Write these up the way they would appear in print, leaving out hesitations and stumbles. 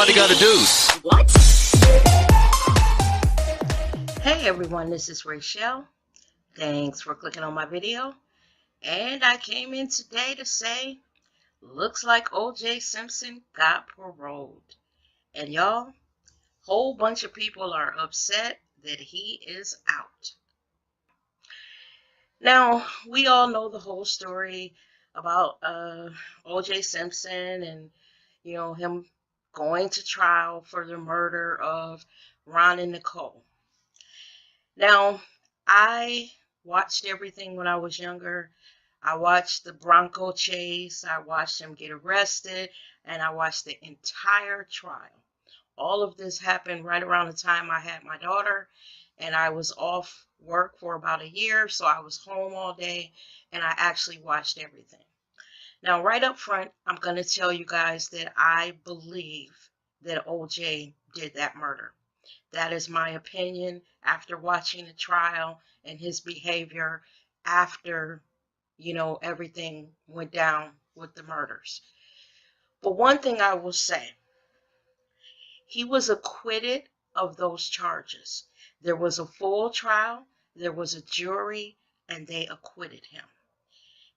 everybody got a deuce. What? Hey everyone, this is Rachel. Thanks for clicking on my video. And I came in today to say, looks like O.J. Simpson got paroled. And y'all, whole bunch of people are upset that he is out. Now, we all know the whole story about O.J. Simpson and, him going to trial for the murder of Ron and Nicole. Now, I watched everything when I was younger. I watched the Bronco chase, I watched him get arrested, and I watched the entire trial. All of this happened right around the time I had my daughter, and I was off work for about a year, so I was home all day, and I actually watched everything. Now, right up front, I'm going to tell you guys that I believe that OJ did that murder. That is my opinion after watching the trial and his behavior after, everything went down with the murders. But one thing I will say, he was acquitted of those charges. There was a full trial, there was a jury, and they acquitted him.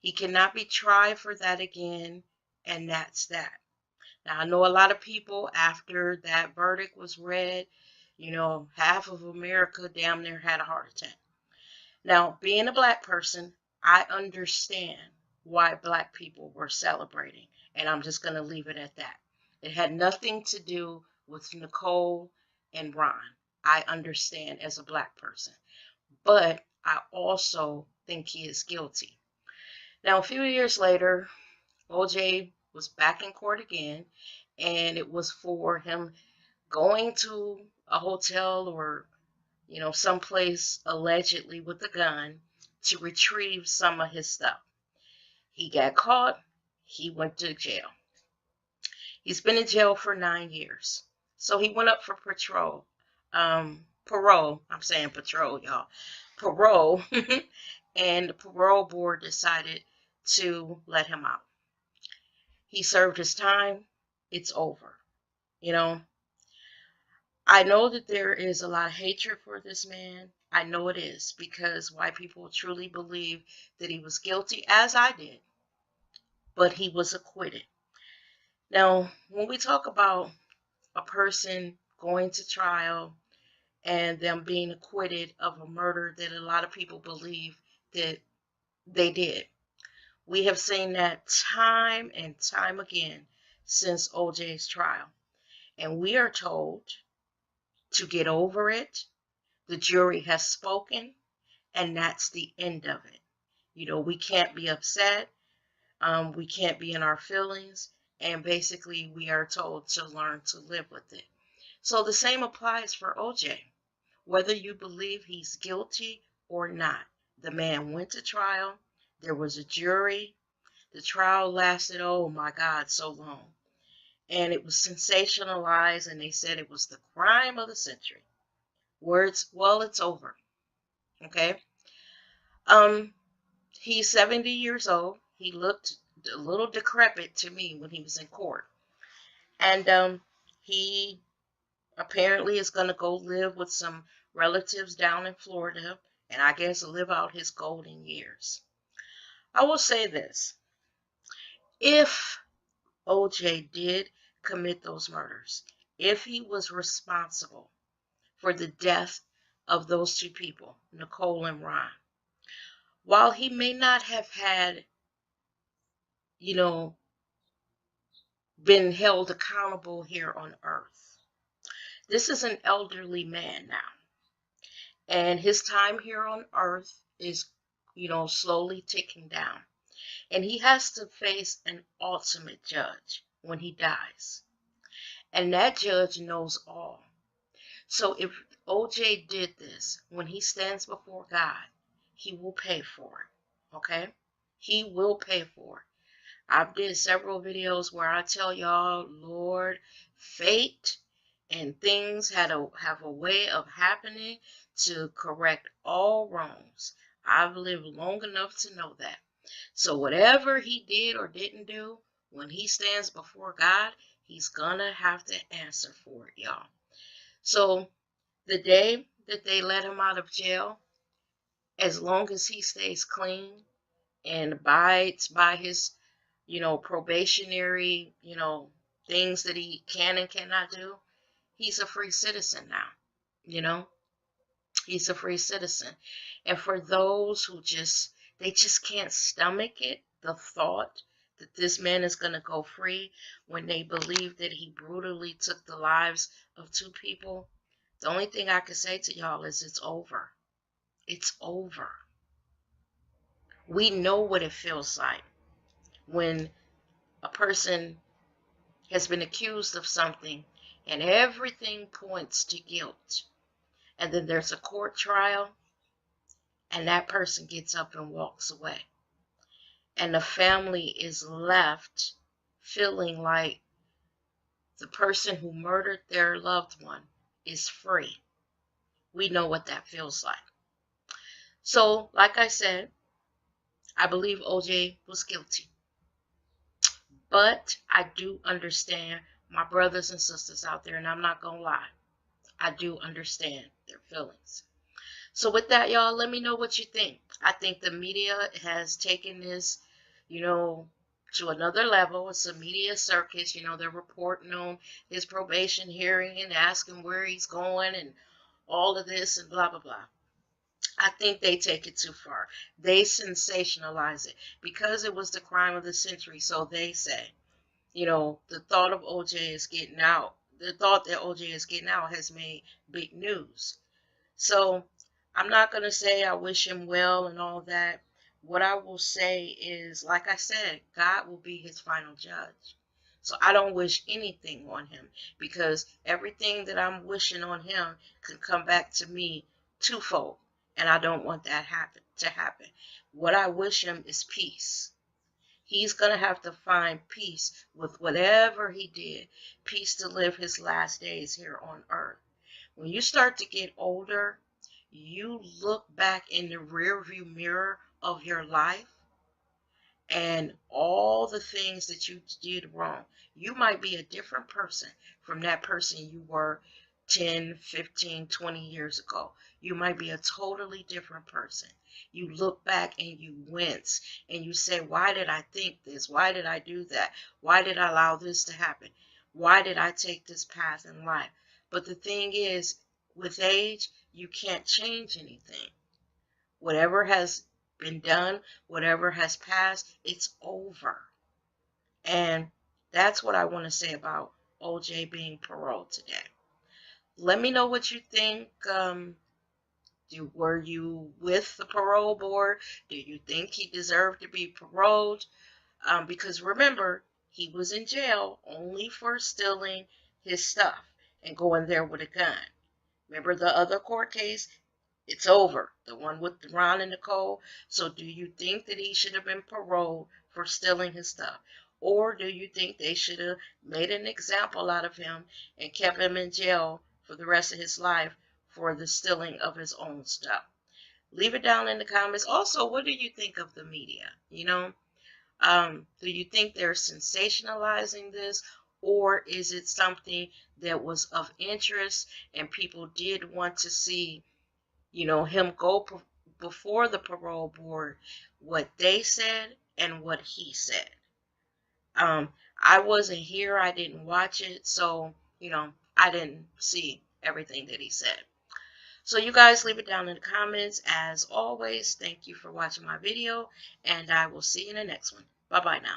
He cannot be tried for that again, and that's that. Now, I know a lot of people, after that verdict was read, half of America damn near had a heart attack. Now, being a black person, I understand why black people were celebrating, and I'm just going to leave it at that. It had nothing to do with Nicole and Ron. I understand as a black person, but I also think he is guilty. Now, a few years later, OJ was back in court again, and it was for him going to a hotel or, someplace allegedly with a gun to retrieve some of his stuff. He got caught. He went to jail. He's been in jail for 9 years. So he went up for parole. I'm saying patrol, y'all. Parole. And the parole board decided to let him out. He served his time. It's over. I know that there is a lot of hatred for this man. I know it is, because white people truly believe that he was guilty, as I did, but he was acquitted. Now, when we talk about a person going to trial and them being acquitted of a murder that a lot of people believe that they did, we have seen that time and time again since OJ's trial. And we are told to get over it. The jury has spoken, and that's the end of it. We can't be upset. We can't be in our feelings. And basically, we are told to learn to live with it. So the same applies for OJ. Whether you believe he's guilty or not, the man went to trial. There was a jury. The trial lasted, oh my God, so long. And it was sensationalized, and they said it was the crime of the century. It's over. Okay. He's 70 years old. He looked a little decrepit to me when he was in court. And he apparently is going to go live with some relatives down in Florida, and I guess live out his golden years. I will say this. If OJ did commit those murders, if he was responsible for the death of those two people, Nicole and Ron, while he may not have had, been held accountable here on earth, this is an elderly man now. And his time here on earth is, slowly ticking down. And he has to face an ultimate judge when he dies. And that judge knows all. So if OJ did this, when he stands before God, he will pay for it. Okay? He will pay for it. I've did several videos where I tell y'all, Lord, fate and things have a way of happening to correct all wrongs. I've lived long enough to know that. So whatever he did or didn't do, when he stands before God, He's gonna have to answer for it, y'all. So the day that they let him out of jail, as long as he stays clean and abides by his, probationary, things that he can and cannot do, he's a free citizen now. You know, he's a free citizen. And for those who they just can't stomach it, the thought that this man is going to go free when they believe that he brutally took the lives of two people, the only thing I can say to y'all is it's over. It's over. We know what it feels like when a person has been accused of something and everything points to guilt. And then there's a court trial and that person gets up and walks away. And the family is left feeling like the person who murdered their loved one is free. We know what that feels like. So, like I said, I believe OJ was guilty. But I do understand my brothers and sisters out there, and I'm not going to lie. I do understand their feelings. So with that, y'all, let me know what you think. I think the media has taken this, to another level. It's a media circus. They're reporting on his probation hearing and asking where he's going and all of this and blah, blah, blah. I think they take it too far. They sensationalize it because it was the crime of the century, so they say. The thought of OJ is getting out. The thought that OJ is getting out has made big news. So I'm not going to say I wish him well and all that. What I will say is, like I said, God will be his final judge. So I don't wish anything on him because everything that I'm wishing on him could come back to me twofold. And I don't want that to happen. What I wish him is peace. He's going to have to find peace with whatever he did, peace to live his last days here on earth. When you start to get older, you look back in the rearview mirror of your life and all the things that you did wrong. You might be a different person from that person you were 10, 15, 20 years ago. You might be a totally different person. You look back and you wince and you say, why did I think this? Why did I do that? Why did I allow this to happen? Why did I take this path in life? But the thing is, with age, you can't change anything. Whatever has been done, whatever has passed, it's over. And that's what I want to say about OJ being paroled today. Let me know what you think. Were you with the parole board? Do you think he deserved to be paroled? Because remember, he was in jail only for stealing his stuff and going there with a gun. Remember the other court case? It's over. The one with Ron and Nicole. So do you think that he should have been paroled for stealing his stuff? Or do you think they should have made an example out of him and kept him in jail for the rest of his life for the stealing of his own stuff? Leave it down in the comments. Also, what do you think of the media? Do you think they're sensationalizing this? Or is it something that was of interest and people did want to see him go before the parole board, what they said and what he said. I wasn't here. I didn't watch it. So, I didn't see everything that he said. So you guys leave it down in the comments. As always, thank you for watching my video, and I will see you in the next one. Bye-bye now.